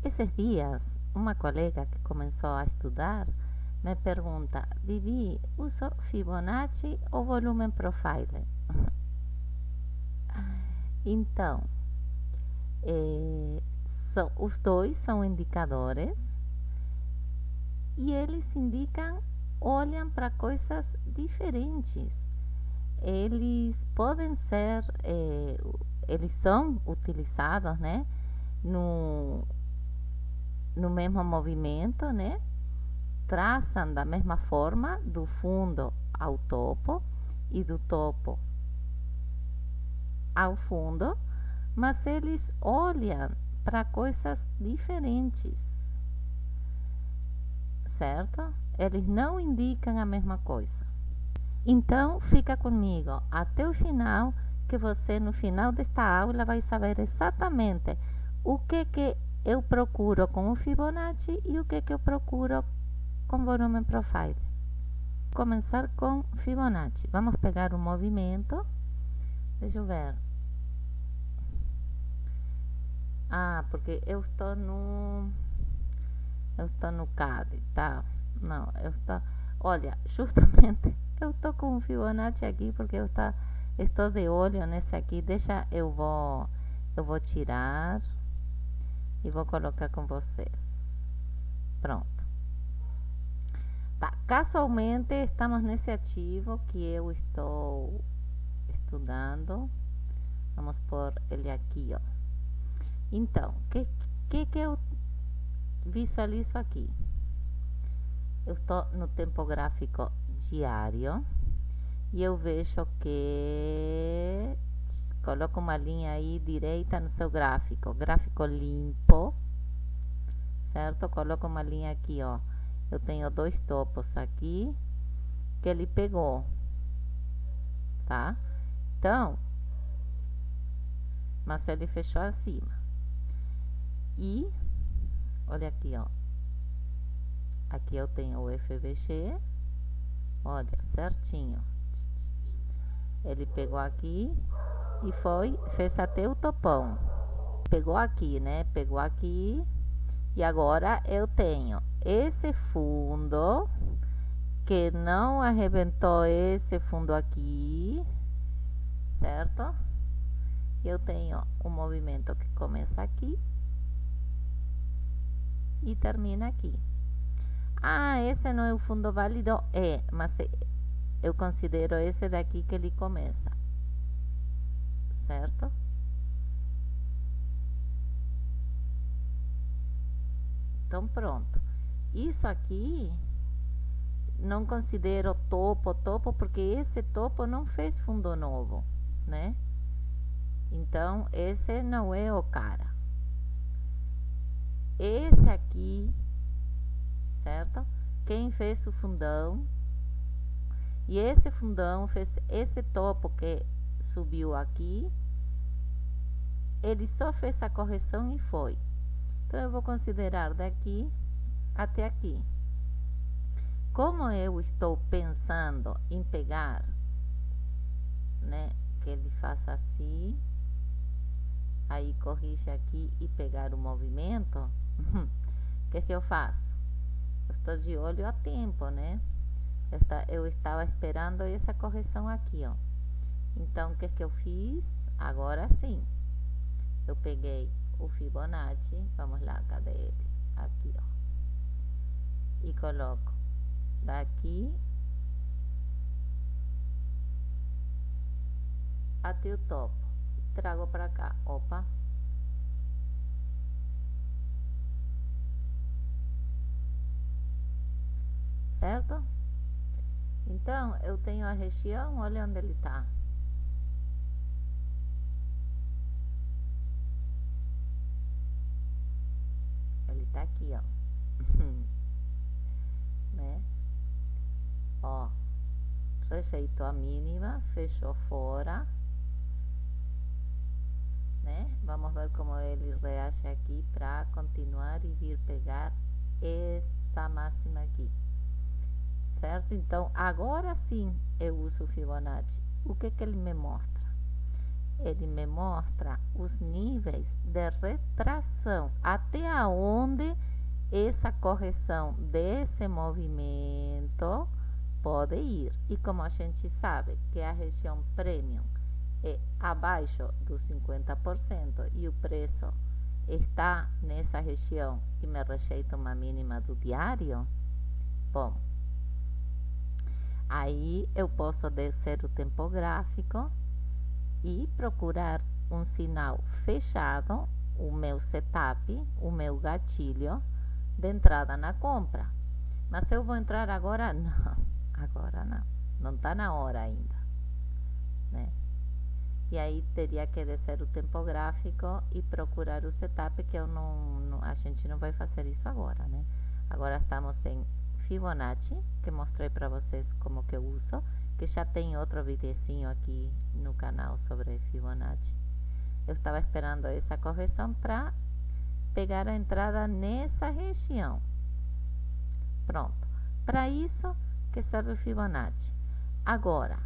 Esses dias, uma colega que começou a estudar me pergunta: Vivi, uso Fibonacci ou volume profile? Então, os dois são indicadores e eles olham para coisas diferentes. Eles podem ser, eles são utilizados, né, no mesmo movimento, né? Traçam da mesma forma do fundo ao topo e do topo ao fundo, mas eles olham para coisas diferentes, certo? Eles não indicam a mesma coisa. Então, fica comigo até o final, que você no final desta aula vai saber exatamente o que eu procuro com o Fibonacci e o que eu procuro com volume profile. Começar com Fibonacci. Vamos pegar o movimento. Deixa eu ver. Porque eu estou no CAD, tá? Não, olha, justamente eu estou com o Fibonacci aqui porque estou de olho nesse aqui. Eu vou tirar e vou colocar com vocês. Pronto. Tá, casualmente estamos nesse ativo que eu estou estudando. Vamos pôr ele aqui, ó. Então, que eu visualizo aqui? Eu estou no tempo gráfico diário e eu vejo que coloco uma linha aí direita no seu gráfico limpo, certo? Coloco uma linha aqui, ó. Eu tenho dois topos aqui que ele pegou, tá? Então, mas ele fechou acima. E olha aqui, ó. Aqui eu tenho o FVG. Olha, certinho. Ele pegou aqui e fez até o topão. Pegou aqui, né? Pegou aqui. E agora eu tenho esse fundo que não arrebentou esse fundo aqui, certo? Eu tenho um movimento que começa aqui e termina aqui. Esse não é o fundo válido? Mas eu considero esse daqui que ele começa, certo? Então, pronto. Isso aqui não considero topo, porque esse topo não fez fundo novo, né? Então, esse não é o cara. Esse aqui, certo? Quem fez o fundão, e esse fundão fez esse topo que subiu aqui, ele só fez a correção e foi. Então, eu vou considerar daqui até aqui. Como eu estou pensando em pegar, né, que ele faça assim, aí corrige aqui e pegar o movimento, o que eu faço? Eu estou de olho a tempo, né? Eu estava esperando essa correção aqui, ó. Então, o que eu fiz? Agora sim. Eu peguei o Fibonacci, vamos lá, cadê ele? Aqui, ó. E coloco daqui até o topo. Trago para cá, opa. Certo? Então, eu tenho a região, olha onde ele tá. Ele tá aqui, ó. Né? Ó, rejeitou a mínima, fechou fora, né? Vamos ver como ele reage aqui para continuar e vir pegar essa máxima aqui, certo? Então, agora sim eu uso o Fibonacci. O que ele me mostra? ele me mostra os níveis de retração, até onde essa correção desse movimento pode ir. E como a gente sabe que a região premium é abaixo dos 50% e o preço está nessa região e me rejeita uma mínima do diário, bom, aí eu posso descer o tempo gráfico e procurar um sinal fechado, o meu setup, o meu gatilho de entrada na compra. Mas eu vou entrar agora? Não, agora não está na hora ainda, né? E aí teria que descer o tempo gráfico e procurar o setup, que a gente não vai fazer isso agora, né? Agora estamos em Fibonacci, que mostrei para vocês como que eu uso, que já tem outro videozinho aqui no canal sobre Fibonacci. Eu estava esperando essa correção para pegar a entrada nessa região. Pronto. Para isso que serve o Fibonacci. Agora,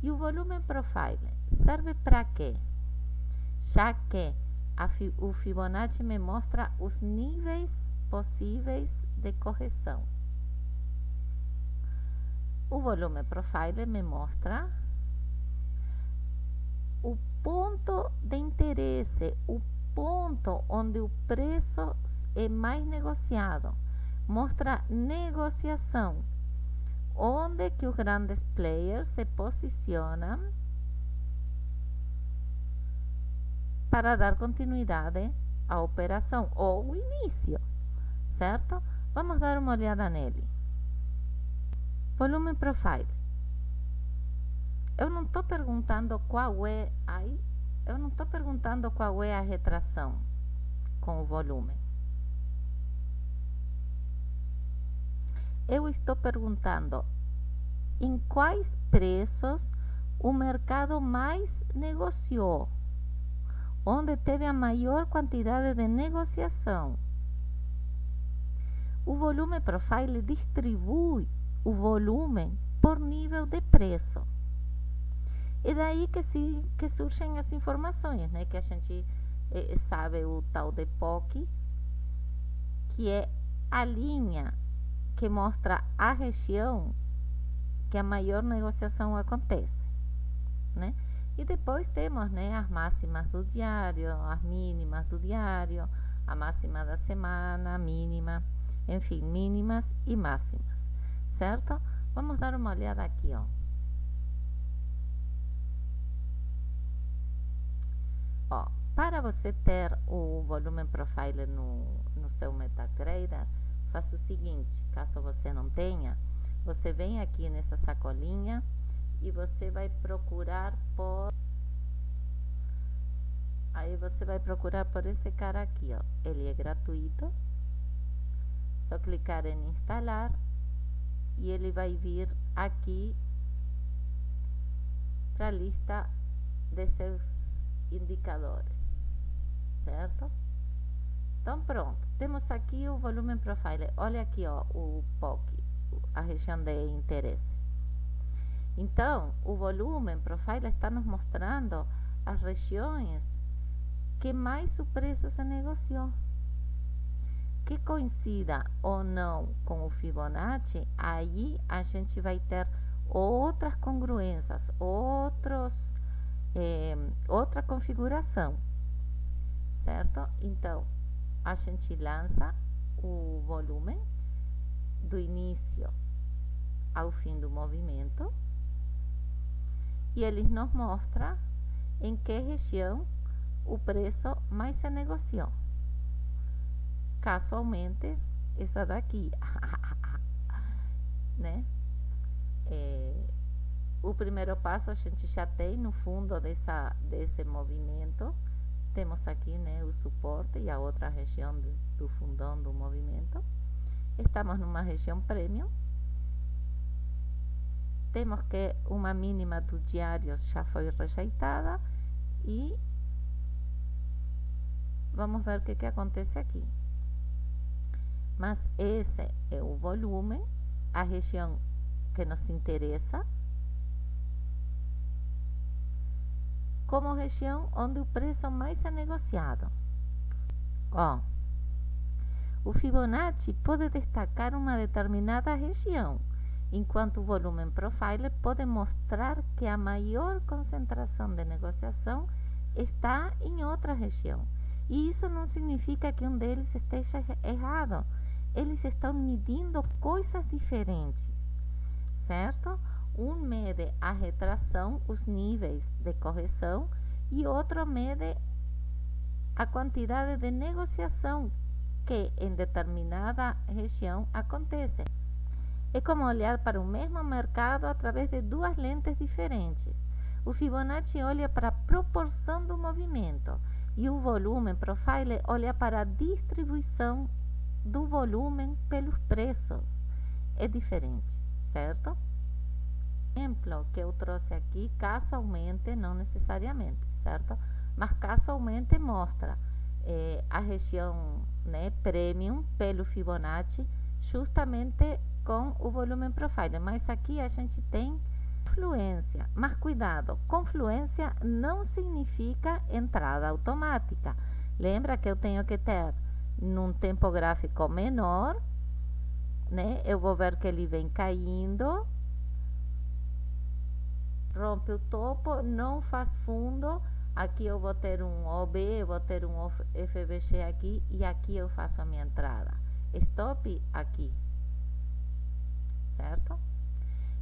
e o volume profile serve para quê? Já que o Fibonacci me mostra os níveis possíveis de correção. O volume profile me mostra o ponto de interesse, o ponto onde o preço é mais negociado. Mostra negociação, onde que os grandes players se posicionam para dar continuidade à operação ou o início, certo? Vamos dar uma olhada nele. Volume profile. Eu não estou perguntando qual é a retração com o volume. Eu estou perguntando em quais preços o mercado mais negociou, onde teve a maior quantidade de negociação. O volume profile distribui o volume por nível de preço. E daí que surgem as informações, né? Que a gente sabe o tal de POC, que é a linha que mostra a região que a maior negociação acontece, né? E depois temos, né, as máximas do diário, as mínimas do diário, a máxima da semana, a mínima, enfim, mínimas e máximas, certo? Vamos dar uma olhada aqui, ó. Ó, para você ter o volume profile no seu MetaTrader, faça o seguinte, caso você não tenha, você vem aqui nessa sacolinha e você vai procurar por... Aí você vai procurar por esse cara aqui, ó. Ele é gratuito. Só clicar em instalar e ele vai vir aqui para a lista de seus indicadores, certo? Então pronto, temos aqui o volume profile. Olha aqui, ó, o POC, a região de interesse. Então, o volume profile está nos mostrando as regiões que mais o preço se negociou. Que coincida ou não com o Fibonacci, aí a gente vai ter outras congruências, outra configuração, certo? Então, a gente lança o volume do início ao fim do movimento e ele nos mostra em que região o preço mais se negociou. Casualmente, essa daqui, né? O primeiro passo a gente já tem no fundo desse movimento. Temos aqui, né, o suporte e a outra região do fundão do movimento. Estamos numa região premium. Temos que uma mínima do diário já foi rejeitada e vamos ver o que acontece aqui. Mas esse é o volume, a região que nos interessa. como região onde o preço mais é negociado. Ó, o Fibonacci pode destacar uma determinada região, enquanto o volume profiler pode mostrar que a maior concentração de negociação está em outra região. E isso não significa que um deles esteja errado. Eles estão medindo coisas diferentes, certo? Um mede a retração, os níveis de correção, e outro mede a quantidade de negociação que em determinada região acontece. É como olhar para o mesmo mercado através de duas lentes diferentes. O Fibonacci olha para a proporção do movimento e o volume profiler olha para a distribuição do volume pelos preços. É diferente, certo? O exemplo que eu trouxe aqui casualmente, não necessariamente, certo? Mas casualmente mostra a região, né, premium pelo Fibonacci justamente com o volume profiler. Mas aqui a gente tem confluência, mas cuidado, confluência não significa entrada automática. Lembra que eu tenho que ter num tempo gráfico menor, né? Eu vou ver que ele vem caindo, rompe o topo, não faz fundo. Aqui eu vou ter um OB, eu vou ter um FBG aqui, e aqui eu faço a minha entrada. Stop aqui, certo?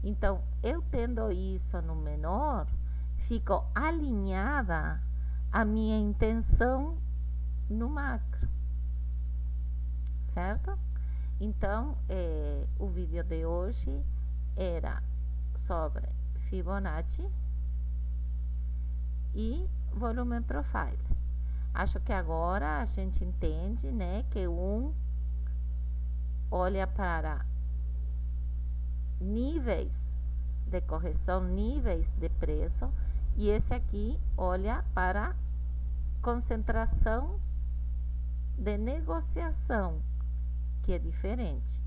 Então, eu tendo isso no menor, fico alinhada à minha intenção no macro, certo? Então, o vídeo de hoje era sobre Fibonacci e volume profile. Acho que agora a gente entende, né, que um olha para níveis de correção, níveis de preço, e esse aqui olha para concentração de negociação, que é diferente.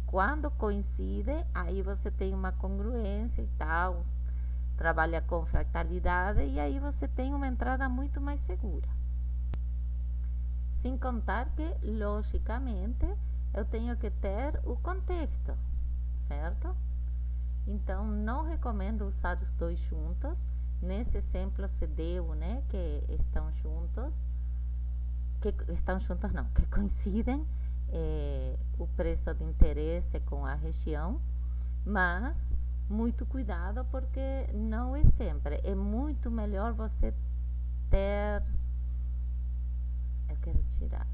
Quando coincide, aí você tem uma congruência e tal, trabalha com fractalidade, e aí você tem uma entrada muito mais segura. Sem contar que, logicamente, eu tenho que ter o contexto, certo? Então, não recomendo usar os dois juntos. Nesse exemplo se deu, né, que estão juntos, que coincidem o preço de interesse com a região, mas muito cuidado, porque não é sempre. É muito melhor você ter... Eu quero tirar.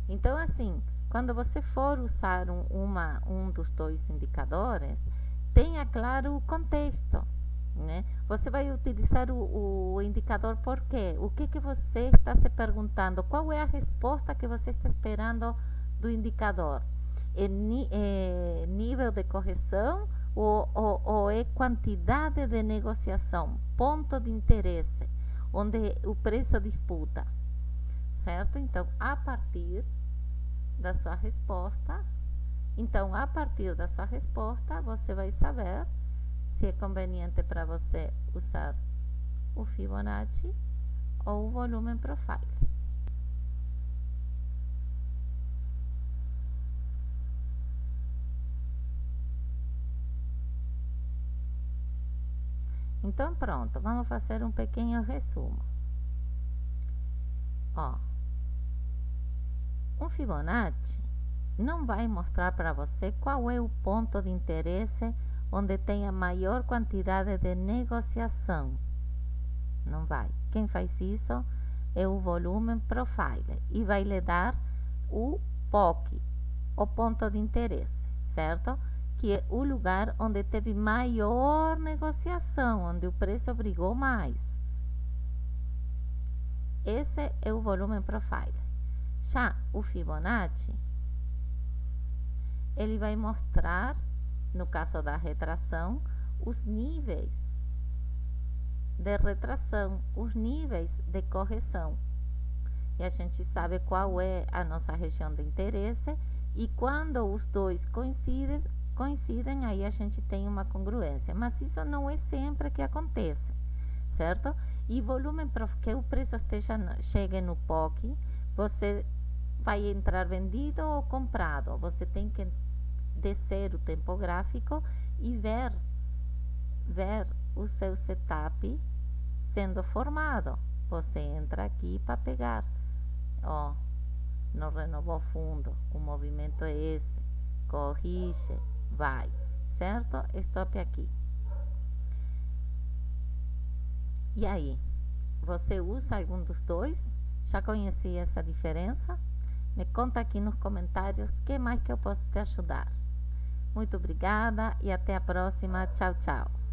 Então, assim, quando você for usar um dos dois indicadores, tenha claro o contexto, né? Você vai utilizar o indicador por quê? O que você está se perguntando? Qual é a resposta que você está esperando do indicador? É nível de correção ou é quantidade de negociação? Ponto de interesse, onde o preço disputa, certo? Então, a partir da sua resposta, você vai saber se é conveniente para você usar o Fibonacci ou o volume profile. Então, pronto, vamos fazer um pequeno resumo. Ó, um Fibonacci não vai mostrar para você qual é o ponto de interesse onde tem a maior quantidade de negociação. Não vai. Quem faz isso é o volume profiler, e vai lhe dar o POC, o ponto de interesse, certo? Que é o lugar onde teve maior negociação, onde o preço brigou mais. Esse é o volume profiler. Já o Fibonacci, ele vai mostrar, no caso da retração, os níveis de retração, os níveis de correção. E a gente sabe qual é a nossa região de interesse, e quando os dois coincidem, coincidem, aí a gente tem uma congruência. Mas isso não é sempre que acontece, certo? E volume, para que o preço chegue no POC, você vai entrar vendido ou comprado. Você tem que descer o tempo gráfico e ver o seu setup sendo formado. Você entra aqui para pegar, ó, não renovou fundo, o movimento é esse, corrige, vai, certo? Stop aqui. E aí, você usa algum dos dois? Já conhecia essa diferença? Me conta aqui nos comentários o que mais que eu posso te ajudar. Muito obrigada e até a próxima. Tchau, tchau.